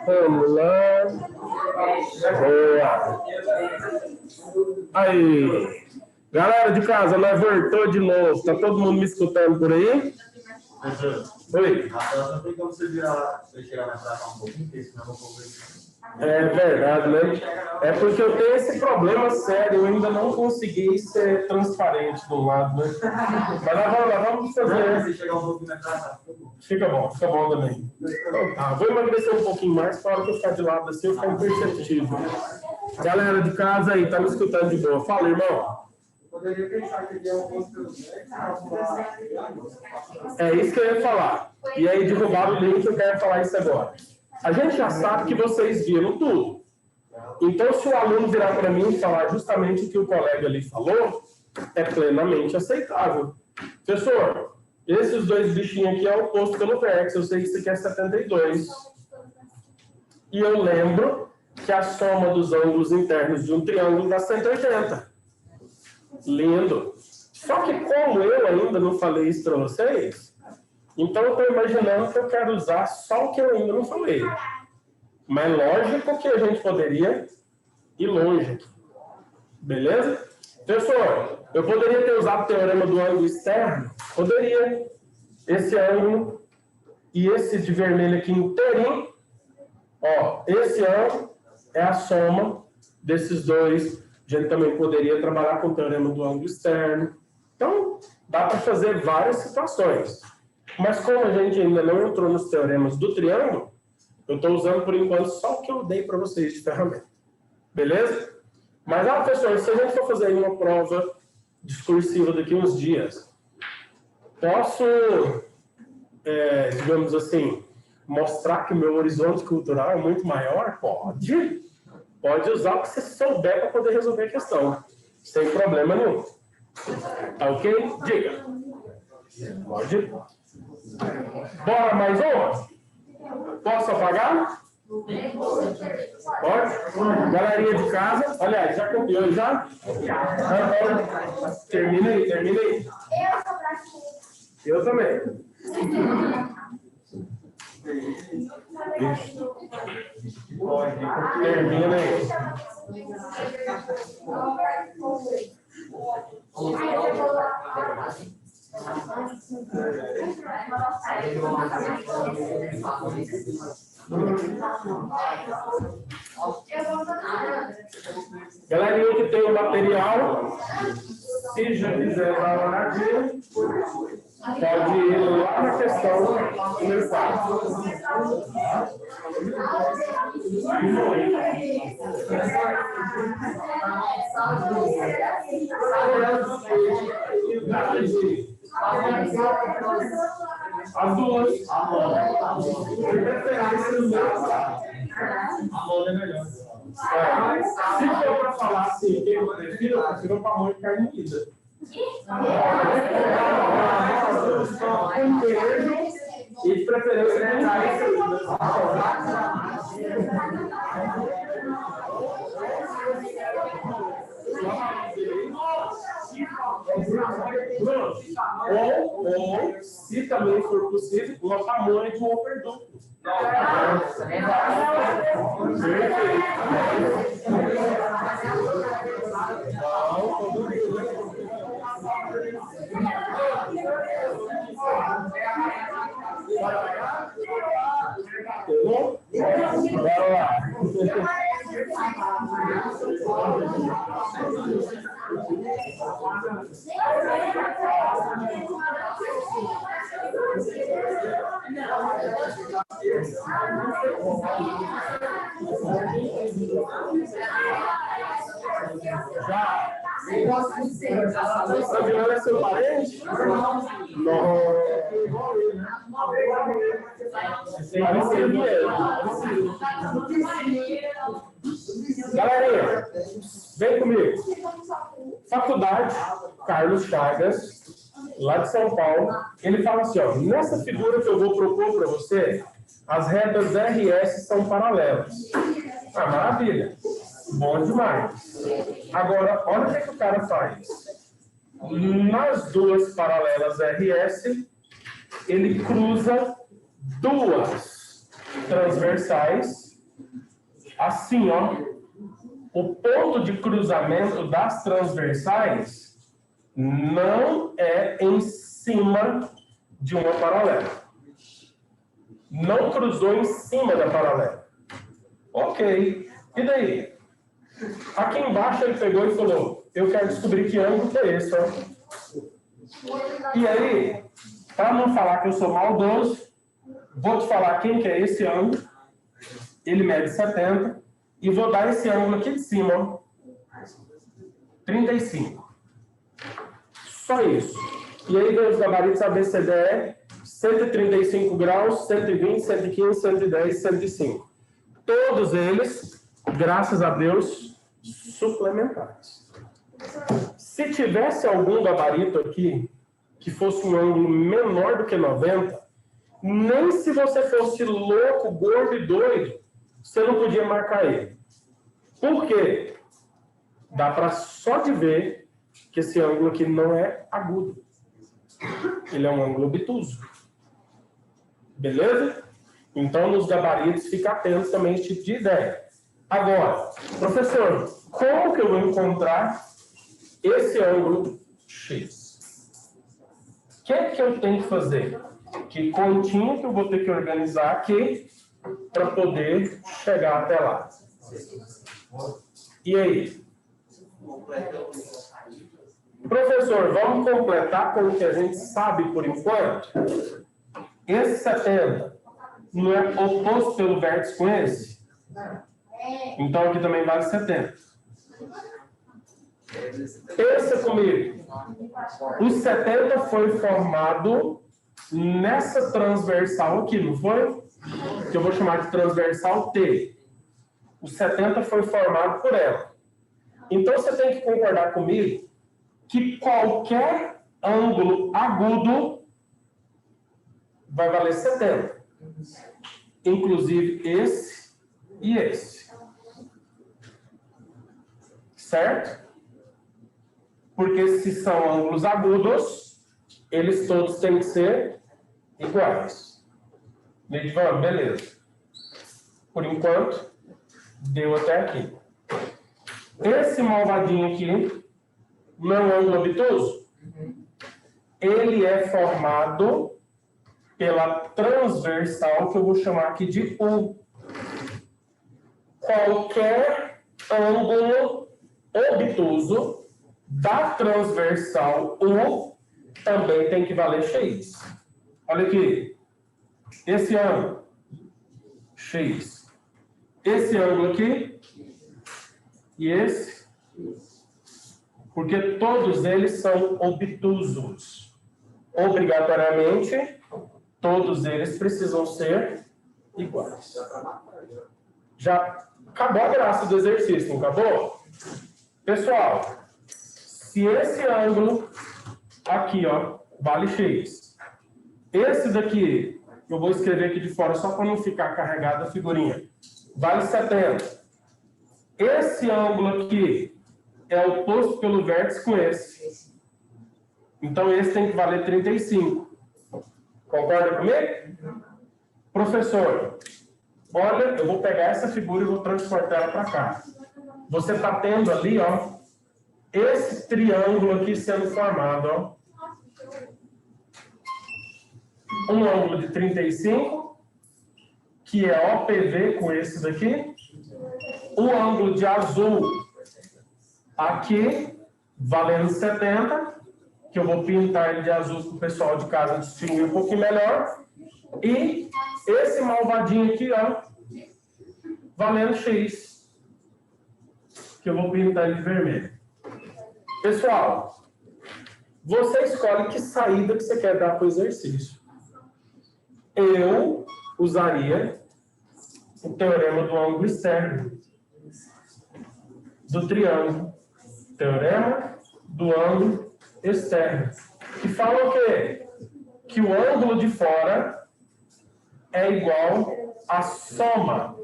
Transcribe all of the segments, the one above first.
Vamos lá. Boa. Aí. Galera de casa, nós voltou de novo. Tá todo mundo me escutando por aí? Oi. Não tem como você virar lá, você chegar na praça um pouquinho, porque senão eu vou comer. É verdade, né? É porque eu tenho esse problema sério, eu ainda não consegui ser transparente do lado, né? Mas vamos fazer. Se chegar um pouquinho na praça, fica bom também. Então, tá, vou emagrecer um pouquinho mais, para a hora que eu ficar de lado assim, eu ficar imperceptível. Galera de casa aí, tá me escutando de boa? Fala, irmão. poderia pensar que é um outro. É isso que eu ia falar. E aí, derrubaram o link, eu quero falar isso agora. A gente já sabe que vocês viram tudo. Então, se o aluno virar para mim e falar justamente o que o colega ali falou, é plenamente aceitável. Professor, esses dois bichinhos aqui é o oposto pelo Vex. Eu sei que isso aqui é 72. E eu lembro que a soma dos ângulos internos de um triângulo dá 180. Lindo. Só que como eu ainda não falei isso para vocês, então eu estou imaginando que eu quero usar só o que eu ainda não falei. Mas lógico que a gente poderia ir longe aqui. Beleza? Professor, eu poderia ter usado o teorema do ângulo externo? Poderia. Esse ângulo e esse de vermelho aqui inteirinho. Ó, esse ângulo é a soma desses dois. A gente também poderia trabalhar com o teorema do ângulo externo. Então, dá para fazer várias situações. Mas como a gente ainda não entrou nos teoremas do triângulo, eu estou usando, por enquanto, só o que eu dei para vocês de ferramenta. Beleza? Mas, professor, se a gente for fazer uma prova discursiva daqui uns dias, posso, digamos assim, mostrar que o meu horizonte cultural é muito maior? Pode. Pode usar o que você souber para poder resolver a questão. Sem problema nenhum. Tá ok? Diga. Pode. Bora mais uma? Posso apagar? Pode? Galerinha de casa. Aliás, já copiou já? Termina aí. Eu também. Termina aí. Galerinha que tem o material, se já quiser dar uma olhadinha, pode ir lá na questão número 4. As duas. é melhor. Se for para falar assim, quem eu prefiro pamonha de carne moída. Com queijo e de preferência com ou, se também for possível, uma pamonha de um overduplo. Bora lá. Sabiana é seu parente? Não. Galerinha, vem comigo. Faculdade Carlos Chagas, lá de São Paulo. Ele fala assim, ó, nessa figura que eu vou propor para você, as retas RS são paralelas. Ah, maravilha. Bom demais. Agora, olha o que o cara faz. Nas duas paralelas RS, ele cruza duas transversais, assim, ó, o ponto de cruzamento das transversais não é em cima de uma paralela. Não cruzou em cima da paralela. Ok. E daí? Aqui embaixo ele pegou e falou, eu quero descobrir que ângulo que é esse, ó. E aí, para não falar que eu sou maldoso, vou te falar quem que é esse ângulo. Ele mede 70. E vou dar esse ângulo aqui de cima, ó. 35. Só isso. E aí vem os gabaritos ABCD é 135 graus, 120, 115, 110, 105. Todos eles, graças a Deus, suplementares. Se tivesse algum gabarito aqui que fosse um ângulo menor do que 90, nem se você fosse louco, gordo e doido, você não podia marcar ele. Por quê? Dá para só de ver que esse ângulo aqui não é agudo. Ele é um ângulo obtuso. Beleza? Então, nos gabaritos, fica atento também a esse tipo de ideia. Agora, professor, como que eu vou encontrar esse ângulo X? O que é que eu tenho que fazer? Que continha que eu vou ter que organizar aqui para poder chegar até lá? E aí? Professor, vamos completar com o que a gente sabe por enquanto? Esse 70 não é oposto pelo vértice com esse? Então aqui também vale 70. Pensa comigo. O 70 foi formado nessa transversal aqui, não foi? Que eu vou chamar de transversal T. O 70 foi formado por ela. Então você tem que concordar comigo que qualquer ângulo agudo vai valer 70. Inclusive esse e esse. Certo? Porque se são ângulos agudos, eles todos têm que ser iguais. Nedivan, beleza. Por enquanto, deu até aqui. Esse malvadinho aqui não é um ângulo obtuso? Ele é formado pela transversal, que eu vou chamar aqui de U. Qualquer ângulo obtuso da transversal U também tem que valer X. Olha aqui. Esse ângulo, X. Esse ângulo aqui e esse. Porque todos eles são obtusos. Obrigatoriamente, todos eles precisam ser iguais. Já acabou a graça do exercício, não acabou? Pessoal, se esse ângulo aqui, ó, vale X. Esse daqui, eu vou escrever aqui de fora só para não ficar carregada a figurinha. Vale 70. Esse ângulo aqui é oposto pelo vértice com esse. Então, esse tem que valer 35. Concorda comigo? Professor, olha, eu vou pegar essa figura e vou transportar ela para cá. Você está tendo ali, ó, esse triângulo aqui sendo formado, ó. Um ângulo de 35, que é OPV com esse daqui. O ângulo de azul aqui, valendo 70, que eu vou pintar ele de azul para o pessoal de casa distinguir um pouquinho melhor. E esse malvadinho aqui, ó, valendo X, que eu vou pintar ele de vermelho. Pessoal, você escolhe que saída que você quer dar para o exercício. Eu usaria o teorema do ângulo externo do triângulo. Teorema do ângulo externo. Que fala o quê? Que o ângulo de fora é igual à soma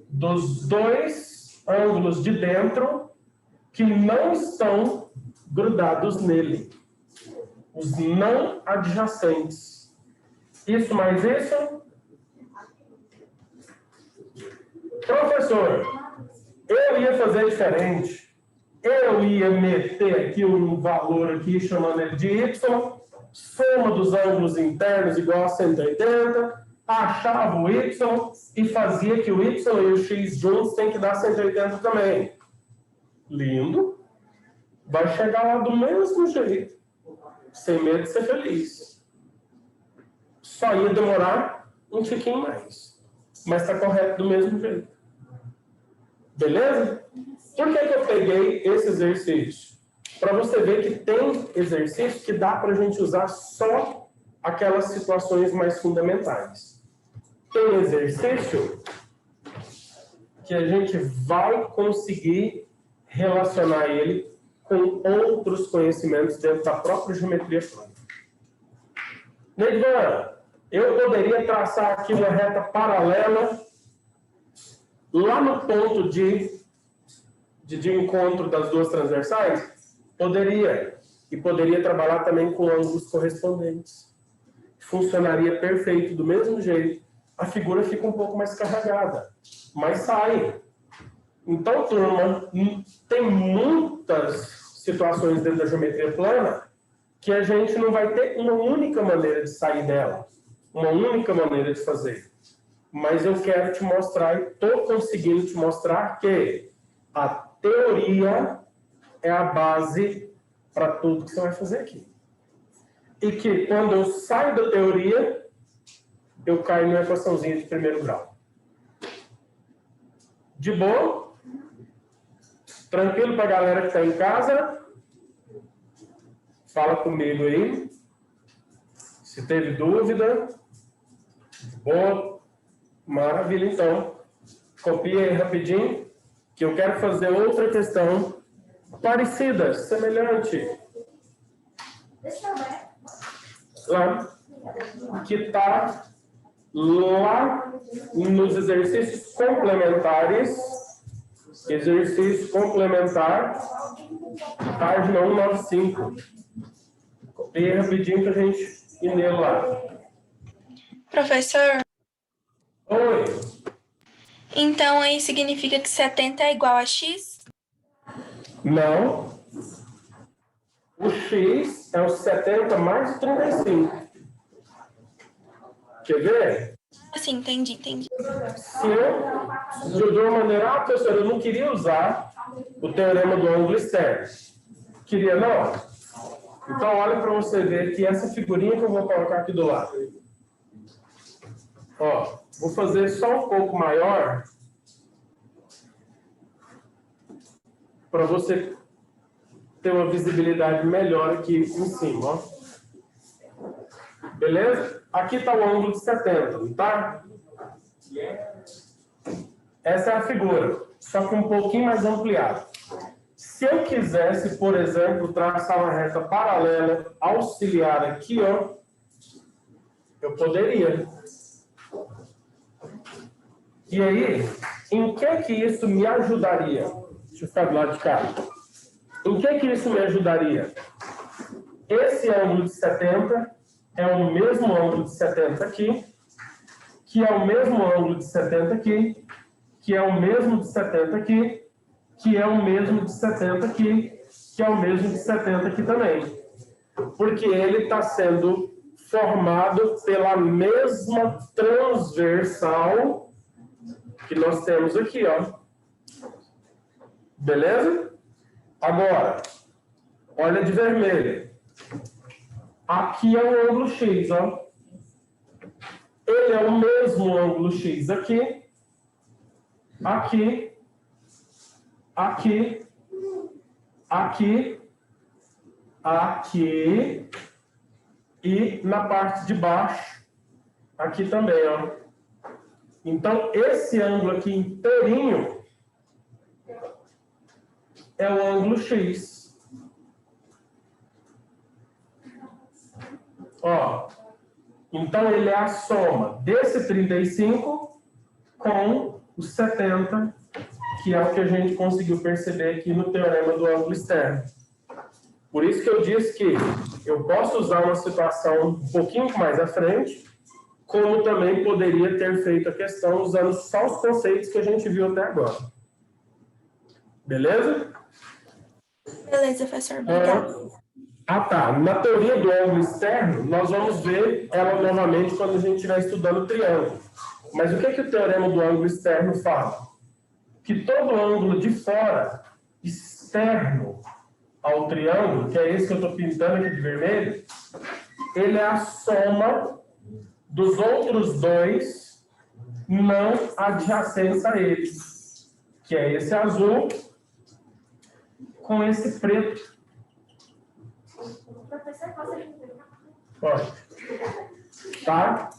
dos dois ângulos de dentro que não estão grudados nele. Os não adjacentes. Isso mais isso Professor, eu ia fazer diferente. Eu ia meter aqui um valor aqui, chamando ele de y, soma dos ângulos internos igual a 180, achava o y e fazia que o y e o x juntos tem que dar 180 também. Lindo. Vai chegar lá do mesmo jeito. Sem medo de ser feliz. Só ia demorar um tiquinho mais. Mas está correto do mesmo jeito. Beleza? Por que eu peguei esse exercício? Para você ver que tem exercício que dá para a gente usar só aquelas situações mais fundamentais. Tem exercício que a gente vai conseguir relacionar ele com outros conhecimentos dentro da própria geometria plana. Neivan, eu poderia traçar aqui uma reta paralela lá no ponto de encontro das duas transversais? Poderia. E poderia trabalhar também com ângulos correspondentes. Funcionaria perfeito do mesmo jeito. A figura fica um pouco mais carregada, mas sai. Então, turma, tem muitas situações dentro da geometria plana que a gente não vai ter uma única maneira de sair dela, uma única maneira de fazer. Mas eu quero te mostrar, e estou conseguindo te mostrar que a teoria é a base para tudo que você vai fazer aqui. E que quando eu saio da teoria, eu caio numa equaçãozinha de primeiro grau. De boa? Tranquilo para a galera que está em casa? Fala comigo aí. Se teve dúvida. Boa. Maravilha, então. Copia aí rapidinho, que eu quero fazer outra questão parecida, semelhante. Lá. Que está lá nos exercícios complementares. Exercício complementar, página 195. Copia rapidinho para a gente ir nele lá. Professor? Oi. Então, aí significa que 70 é igual a x? Não. O x é o 70 mais 35. Quer ver? Assim, entendi. Se eu de uma maneira, professor, eu não queria usar o teorema do ângulo externo. Queria, não? Então, olha para você ver que essa figurinha que eu vou colocar aqui do lado. Ó, vou fazer só um pouco maior para você ter uma visibilidade melhor aqui em cima, ó. Beleza? Aqui está o ângulo de 70, não tá? Essa é a figura, só que um pouquinho mais ampliada. Se eu quisesse, por exemplo, traçar uma reta paralela auxiliar aqui, ó, eu poderia. E aí, em que isso me ajudaria? Deixa eu ficar do lado de cá. Em que isso me ajudaria? Esse ângulo de 70 é o mesmo ângulo de 70 aqui, que é o mesmo ângulo de 70 aqui, que é o mesmo de 70 aqui, que é o mesmo de 70 aqui, que é o mesmo de 70 aqui também. Porque ele está sendo formado pela mesma transversal que nós temos aqui, ó. Beleza? Agora, olha de vermelho. Aqui é o ângulo X, ó. Ele é o mesmo ângulo X aqui, aqui, aqui, aqui, aqui e na parte de baixo, aqui também, ó. Então, esse ângulo aqui inteirinho é o ângulo X. Ó, então ele é a soma desse 35 com os 70, que é o que a gente conseguiu perceber aqui no teorema do ângulo externo. Por isso que eu disse que eu posso usar uma situação um pouquinho mais à frente, como também poderia ter feito a questão usando só os conceitos que a gente viu até agora. Beleza? Beleza, professor. Obrigada. Tá. Na teoria do ângulo externo, nós vamos ver ela novamente quando a gente estiver estudando triângulo. Mas o que o teorema do ângulo externo fala? Que todo ângulo de fora, externo ao triângulo, que é esse que eu estou pintando aqui de vermelho, ele é a soma dos outros dois não adjacentes a ele, que é esse azul com esse preto. Pode. Tá?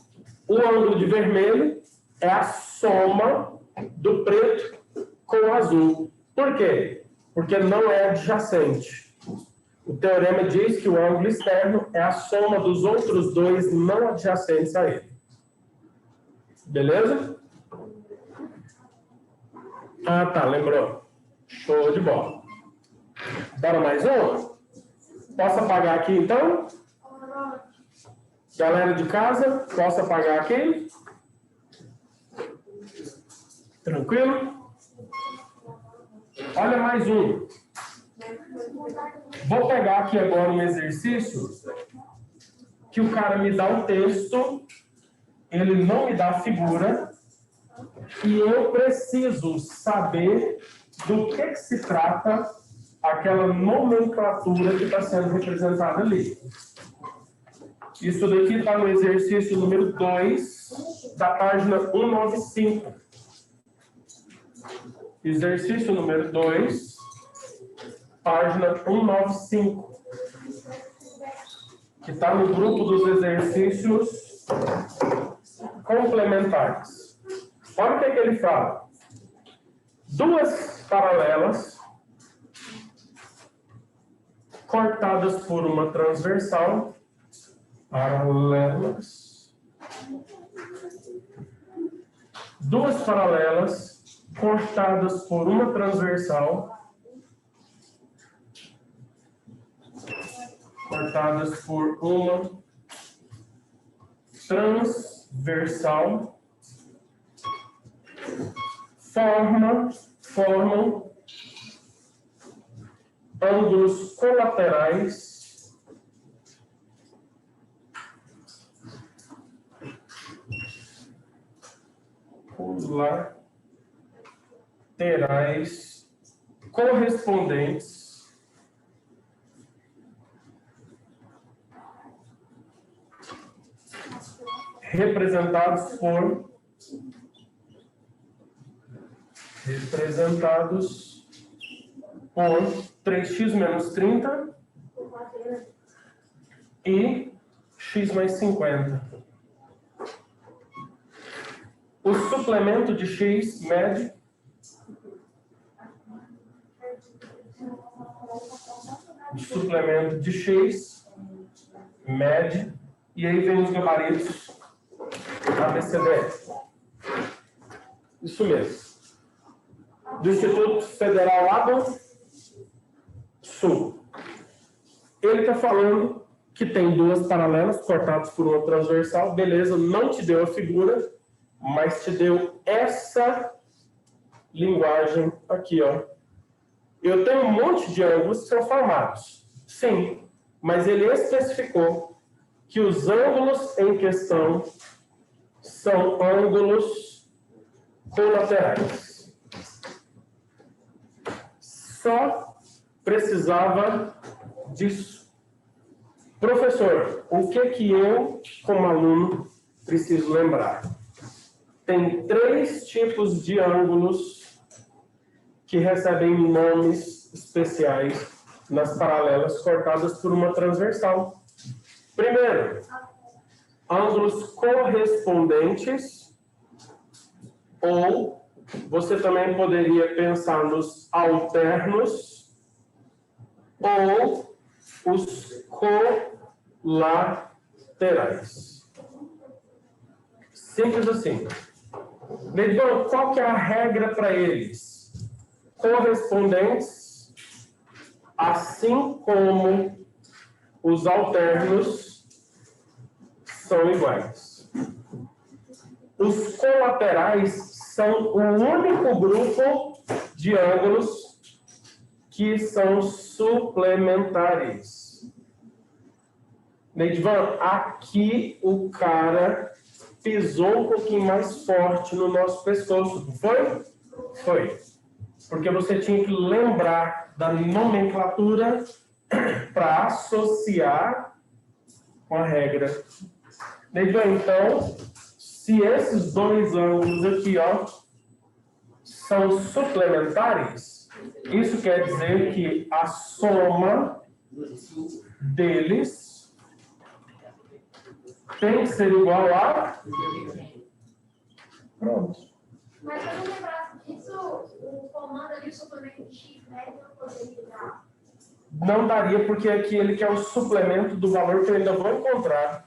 O ângulo de vermelho é a soma do preto com o azul. Por quê? Porque não é adjacente. O teorema diz que o ângulo externo é a soma dos outros dois não adjacentes a ele. Beleza? Tá, lembrou. Show de bola. Bora mais um? Posso apagar aqui, então? Galera de casa, posso apagar aqui? Tranquilo? Olha mais um. Vou pegar aqui agora um exercício que o cara me dá o texto, ele não me dá a figura, e eu preciso saber do que se trata aquela nomenclatura que está sendo representada ali. Isso daqui está no exercício número 2, da página 195. Exercício número 2, página 195. Que está no grupo dos exercícios complementares. Olha o que ele fala. Duas paralelas cortadas por uma transversal. Paralelas. Duas paralelas cortadas por uma transversal. Cortadas por uma transversal. Formam ângulos colaterais correspondentes representados por 3x menos 30 e x mais 50. O suplemento de x mede e aí vem os gabaritos ABCD. Isso mesmo. Do Instituto Federal lá do Sul. Ele está falando que tem duas paralelas cortadas por uma transversal. Beleza, não te deu a figura, mas te deu essa linguagem aqui, ó. Eu tenho um monte de ângulos que são formados. Sim, mas ele especificou que os ângulos em questão são ângulos colaterais. Só precisava disso. Professor, o que eu, como aluno, preciso lembrar? Tem 3 tipos de ângulos que recebem nomes especiais nas paralelas cortadas por uma transversal. Primeiro, ângulos correspondentes, ou você também poderia pensar nos alternos, ou os colaterais. Simples assim. Então, qual que é a regra para eles? Correspondentes, assim como os alternos, são iguais. Os colaterais são o único grupo de ângulos que são suplementares. Neidivan, aqui o cara pisou um pouquinho mais forte no nosso pescoço, não foi? Foi. Porque você tinha que lembrar da nomenclatura para associar com a regra. Neidivan, então, se esses dois ângulos aqui, ó, são suplementares, isso quer dizer que a soma deles tem que ser igual a... Pronto. Mas se eu não lembrasse disso, o comando ali, o suplemento de x, né? Não poderia dar. Não daria, porque aqui ele quer o suplemento do valor que eu ainda vou encontrar.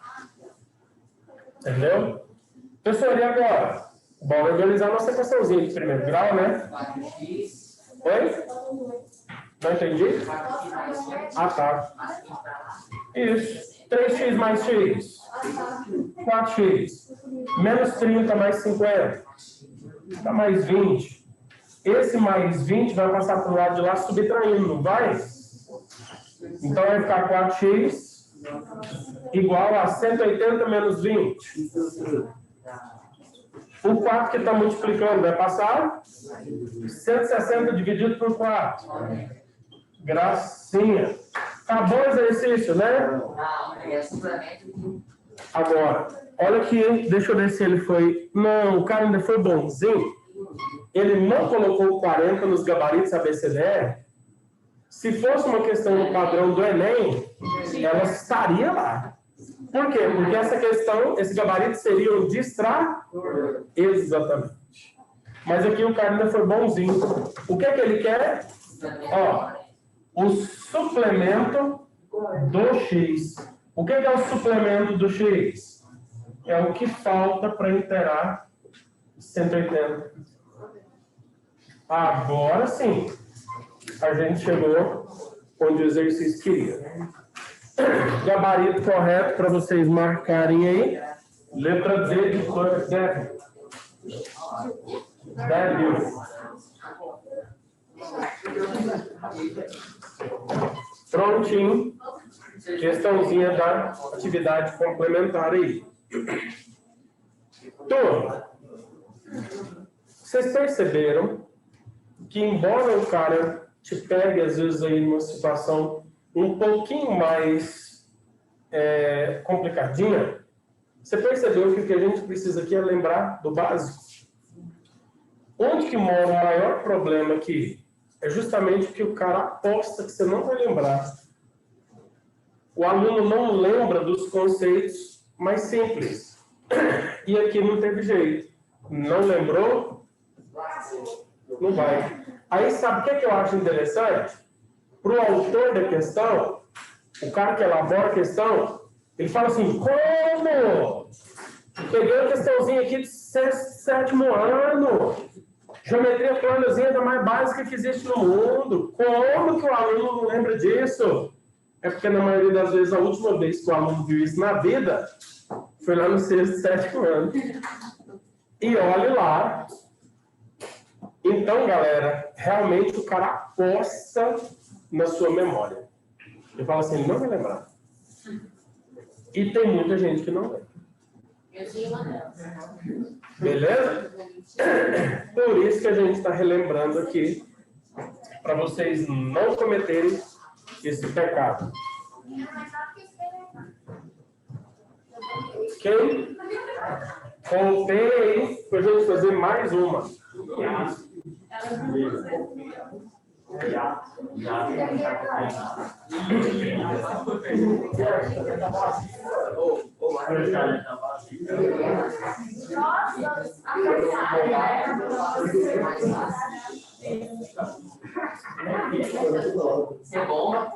Entendeu? Pessoal, e agora? Bora organizar nossa equaçãozinha de primeiro grau, né? Oi? Não entendi? Ah, tá. Isso. 3x mais x. 4x. Menos 30 mais 50. Dá mais 20. Esse mais 20 vai passar para o lado de lá subtraindo, não vai? Então vai ficar 4x igual a 180 menos 20. O 4 que está multiplicando vai passar 160 dividido por 4. Gracinha. Acabou o exercício, né? Agora, olha aqui, deixa eu ver se ele foi... Não, o cara ainda foi bonzinho. Ele não colocou 40 nos gabaritos ABCDE. Se fosse uma questão no padrão do Enem, ela estaria lá. Por quê? Porque essa questão, esse gabarito seria um Exatamente. Mas aqui o cara ainda foi bonzinho. O que é que ele quer? Ó, o suplemento do X. O que é o suplemento do X? É o que falta para inteirar 180. Agora sim, a gente chegou onde o exercício queria. Gabarito correto para vocês marcarem aí. Letra D de cor débil. Prontinho. Questãozinha da atividade complementar aí. Turma, vocês perceberam que embora o cara te pegue às vezes aí numa situação um pouquinho mais complicadinha, você percebeu que o que a gente precisa aqui é lembrar do básico? Onde que mora o maior problema aqui? É justamente que o cara aposta que você não vai lembrar. O aluno não lembra dos conceitos mais simples. E aqui não teve jeito. Não lembrou? Não vai. Aí sabe o que eu acho interessante? Para o autor da questão, o cara que elabora a questão, ele fala assim, como? Peguei uma questãozinha aqui de 7º ano. Geometria planazinha da mais básica que existe no mundo. Como que o aluno não lembra disso? É porque, na maioria das vezes, a última vez que o aluno viu isso na vida foi lá no 6º, 7º ano. E olhe lá. Então, galera, realmente o cara aposta na sua memória. Ele fala assim, ele não vai lembrar. E tem muita gente que não lembra. Beleza? Por isso que a gente está relembrando aqui, para vocês não cometerem esse pecado. Ok? Contei aí para a gente fazer mais uma. É bom.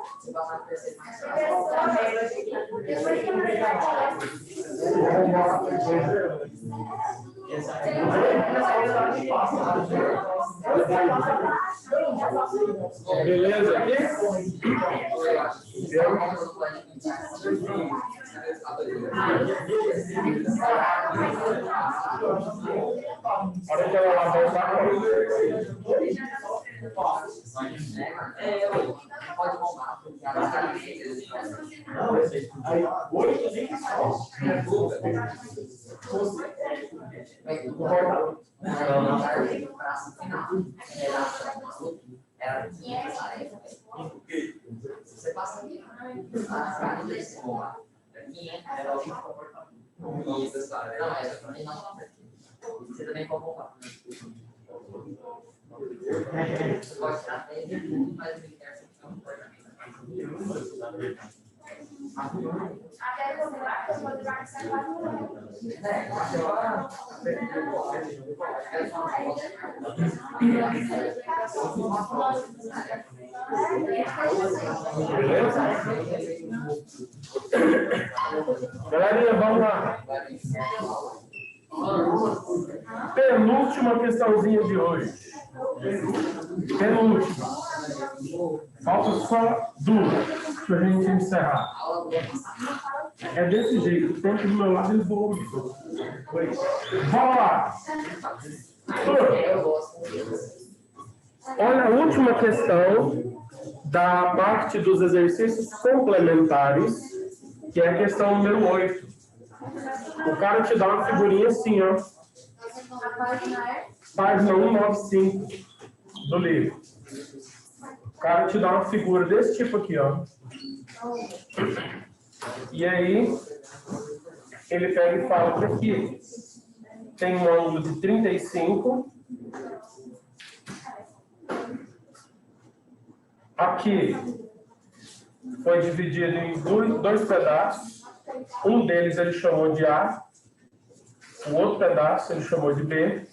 Beleza aqui? Hora que ela lavar o carro. Pode montar, porque ela você passa aqui. Não, essa também não. Você também pode voltar. Você pode estar até mas ele quer ser um Até poder ser Galerinha, vamos lá. Penúltima questãozinha de hoje. Penúltima. Falta só duas para a gente encerrar. É desse jeito. O tempo do meu lado ele voa. Vamos lá. Olha a última questão da parte dos exercícios complementares, que é a questão número 8. O cara te dá uma figurinha assim, ó. Página 195 do livro. O cara te dá uma figura desse tipo aqui, ó. E aí, ele pega e fala que aqui tem um ângulo de 35. Aqui foi dividido em dois pedaços. Um deles ele chamou de A, o outro pedaço ele chamou de B.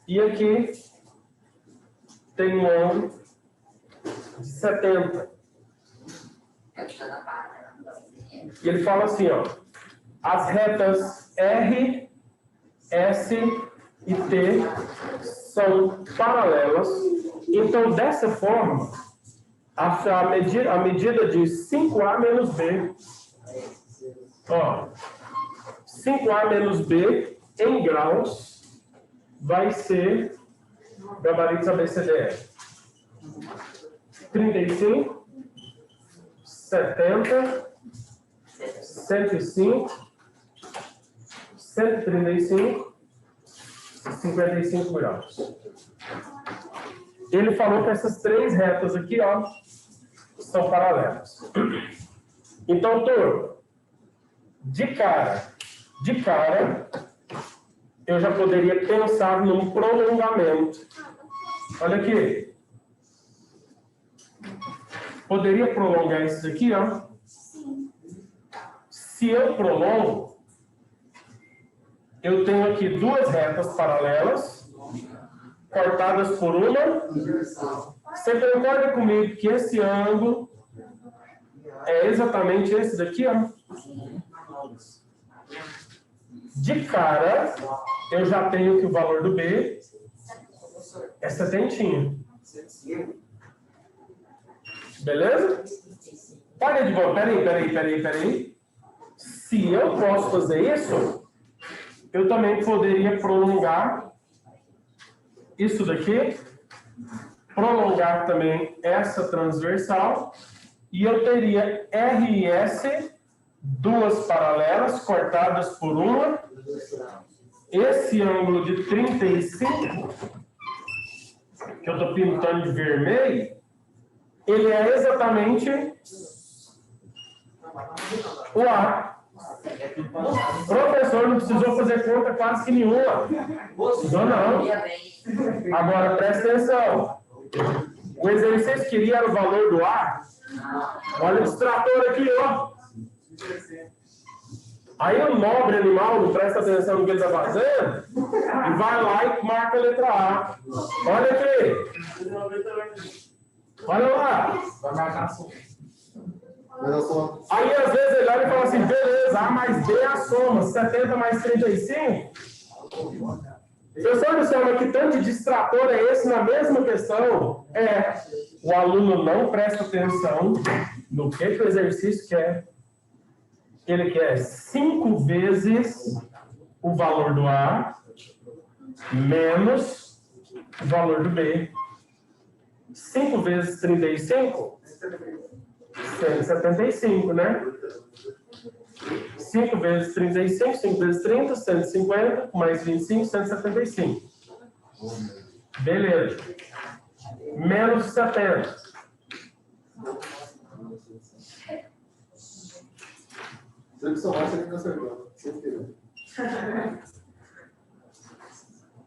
E aqui tem um ângulo de 70. E ele fala assim, ó, as retas R, S e T são paralelas. Então, dessa forma, a medida de 5A menos B, ó, 5A menos B em graus vai ser gabaritos ABCDE. 35, 70, 105, 135 e 55 graus. Ele falou que essas três retas aqui, ó, são paralelas. Então, turma, de cara, eu já poderia pensar num prolongamento. Olha aqui. Poderia prolongar isso aqui, ó. Se eu prolongo, eu tenho aqui duas retas paralelas, cortadas por uma. Você concorda comigo que esse ângulo é exatamente esse daqui, ó? De cara, eu já tenho que o valor do B é 70. Beleza? Olha de volta. Peraí. Se eu posso fazer isso, eu também poderia prolongar isso daqui, prolongar também essa transversal, e eu teria R e S, duas paralelas, cortadas por uma. Esse ângulo de 35, que eu estou pintando de vermelho, ele é exatamente o A. Professor, não precisou fazer conta quase que nenhuma. Não. Agora, presta atenção. O exercício queria o valor do A. Olha o distrator aqui, ó. Aí o nobre animal não presta atenção no que ele está fazendo e vai lá e marca a letra A. Olha aqui. Olha lá. Vai marcar assim. Aí às vezes ele olha e fala assim, beleza, A mais B é a soma, 70 mais 35. Professor do céu, mas que tanto de distrator é esse na mesma questão? O aluno não presta atenção no que o exercício quer. Ele quer 5 vezes o valor do A menos o valor do B. 5 vezes 35? 175, né? 5 vezes 35, 5 vezes 30, 150, mais 25, 175. Beleza. Menos 70. Se que somar, você fica acertando.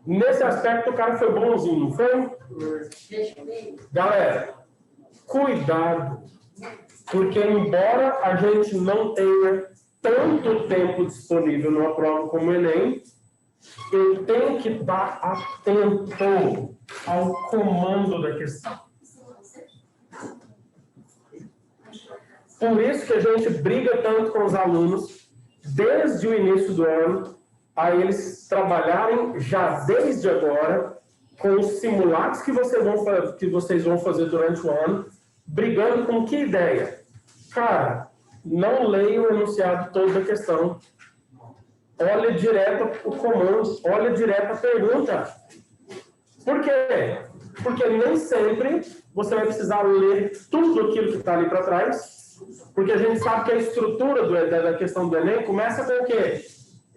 Nesse aspecto, o cara foi bonzinho, não foi? Galera, cuidado. Porque, embora a gente não tenha tanto tempo disponível numa prova como o Enem, eu tenho que estar atento ao comando da questão. Por isso que a gente briga tanto com os alunos, desde o início do ano, a eles trabalharem já desde agora, com os simulados que vocês vão fazer durante o ano, brigando com que ideia? Cara, não leia o enunciado todo da questão. Olha direto o comando, olha direto a pergunta. Por quê? Porque nem sempre você vai precisar ler tudo aquilo que está ali para trás, porque a gente sabe que a estrutura da questão do Enem começa com o quê?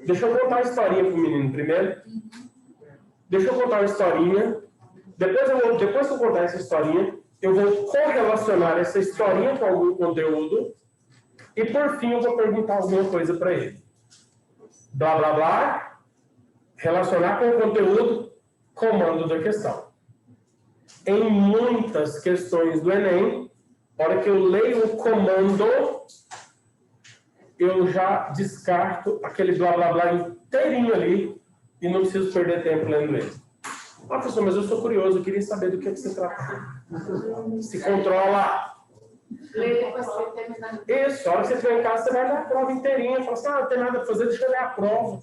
Deixa eu contar uma historinha para o menino primeiro. Deixa eu contar uma historinha. Depois que eu contar essa historinha, eu vou correlacionar essa historinha com algum conteúdo e, por fim, eu vou perguntar alguma coisa para ele. Blá, blá, blá. Relacionar com o conteúdo, comando da questão. Em muitas questões do Enem, na hora que eu leio o comando, eu já descarto aquele blá, blá, blá inteirinho ali e não preciso perder tempo lendo ele. Ah, professor, mas eu sou curioso, eu queria saber do que você trata. Se controla. Isso, a hora que você estiver em casa, você vai ler a prova inteirinha. Fala assim, não tem nada para fazer, deixa eu ler a prova.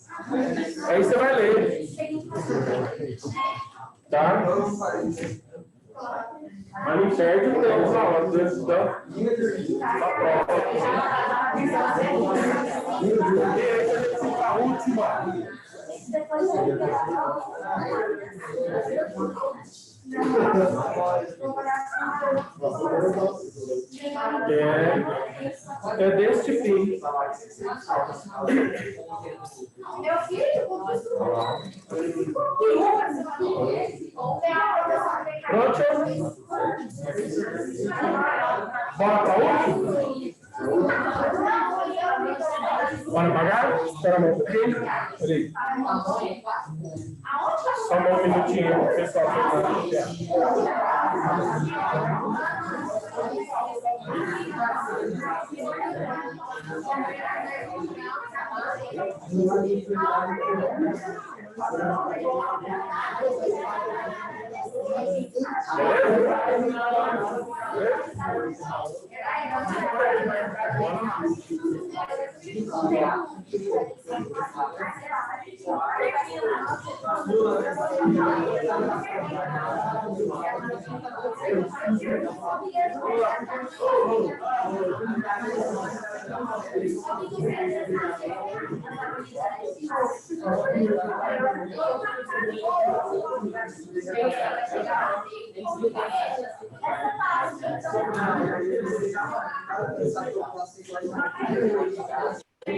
Aí você vai ler. Tá? Mas não perde o tempo na hora do estudar. A última. É deste fim. Meu filho, Pronto? Bora para outro? Bora pagar? Espera um pouquinho. Peraí. Só um minutinho, pessoal.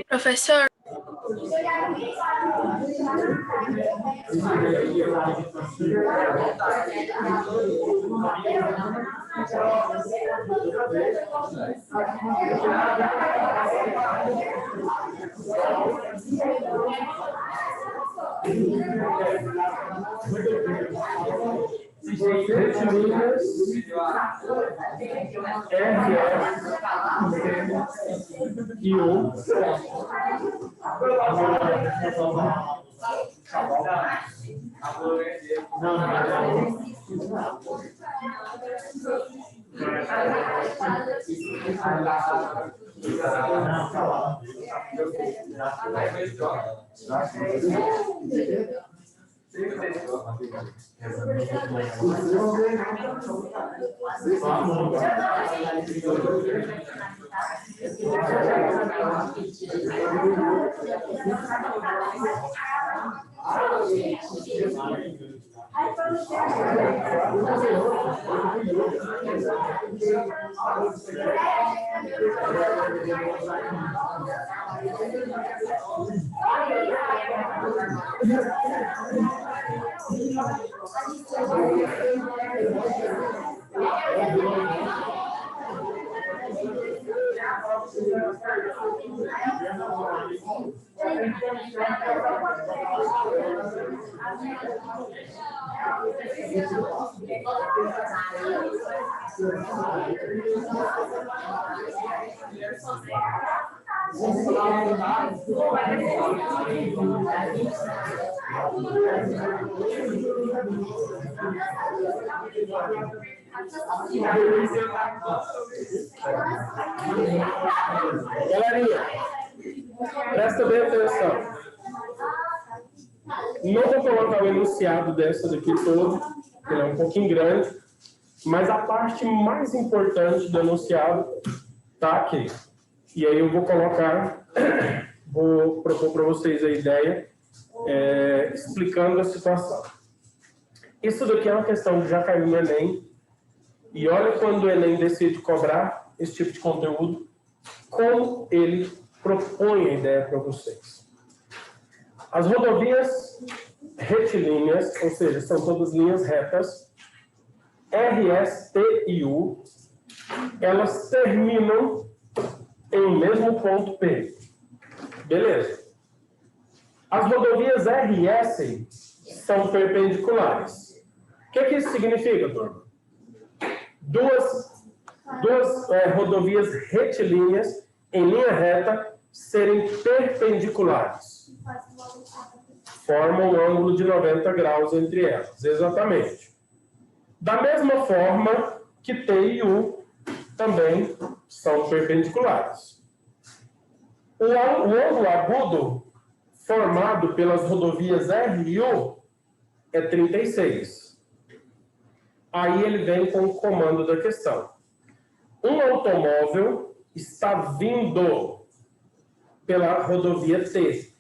Professor, E o Galerinha, presta bem atenção. Não vou colocar o enunciado dessa daqui todo, que é um pouquinho grande, mas a parte mais importante do enunciado está aqui. E aí eu vou colocar, vou propor para vocês a ideia, explicando a situação. Isso daqui é uma questão que já caiu no Enem, e olha quando o Enem decide cobrar esse tipo de conteúdo, como ele propõe a ideia para vocês. As rodovias retilíneas, ou seja, são todas linhas retas, RS, T e U, elas terminam em um mesmo ponto P. Beleza. As rodovias RS são perpendiculares. O que isso significa, turma? Duas rodovias retilíneas em linha reta serem perpendiculares. Formam um ângulo de 90 graus entre elas, exatamente. Da mesma forma que T e U também são perpendiculares. O ângulo agudo formado pelas rodovias R e U é 36. Aí ele vem com o comando da questão. Um automóvel está vindo pela rodovia T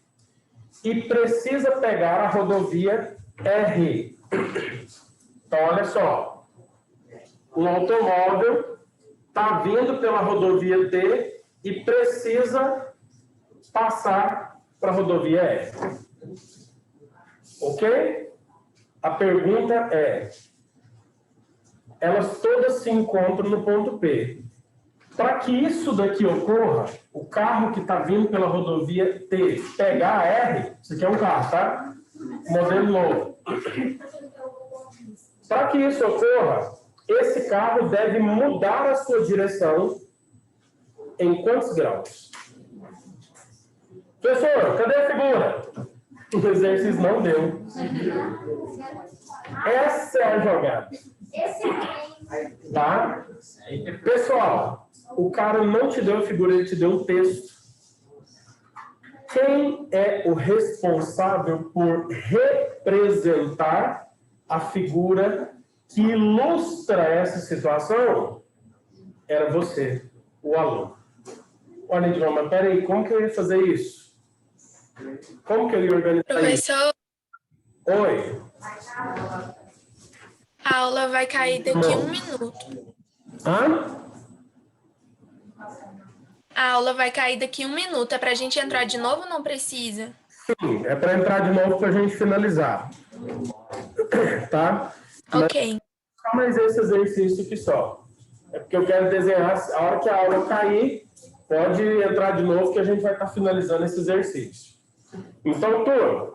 e precisa pegar a rodovia R. Então, olha só. Um automóvel está vindo pela rodovia T e precisa passar para a rodovia R. Ok? A pergunta é: elas todas se encontram no ponto P. Para que isso daqui ocorra, o carro que está vindo pela rodovia T pegar a R, isso aqui é um carro, tá? Modelo novo. Para que isso ocorra, esse carro deve mudar a sua direção em quantos graus? Professor, cadê a figura? O exercício não deu. Essa é a jogada. Tá? Pessoal, o cara não te deu a figura, ele te deu um texto. Quem é o responsável por representar a figura que ilustra essa situação? Era você, o aluno. Olha, Edson, mas peraí, como que eu ia fazer isso? Como que eu ia organizar Professor, isso? Oi. a aula vai cair daqui a 1 minuto. Hã? A aula vai cair daqui a 1 minuto. É pra gente entrar de novo ou não precisa? Sim, é para entrar de novo para a gente finalizar. Tá? Ok. Só mais esse exercício aqui só. É porque eu quero desenhar, a hora que a aula cair, pode entrar de novo que a gente vai estar finalizando esse exercício. Então, turma,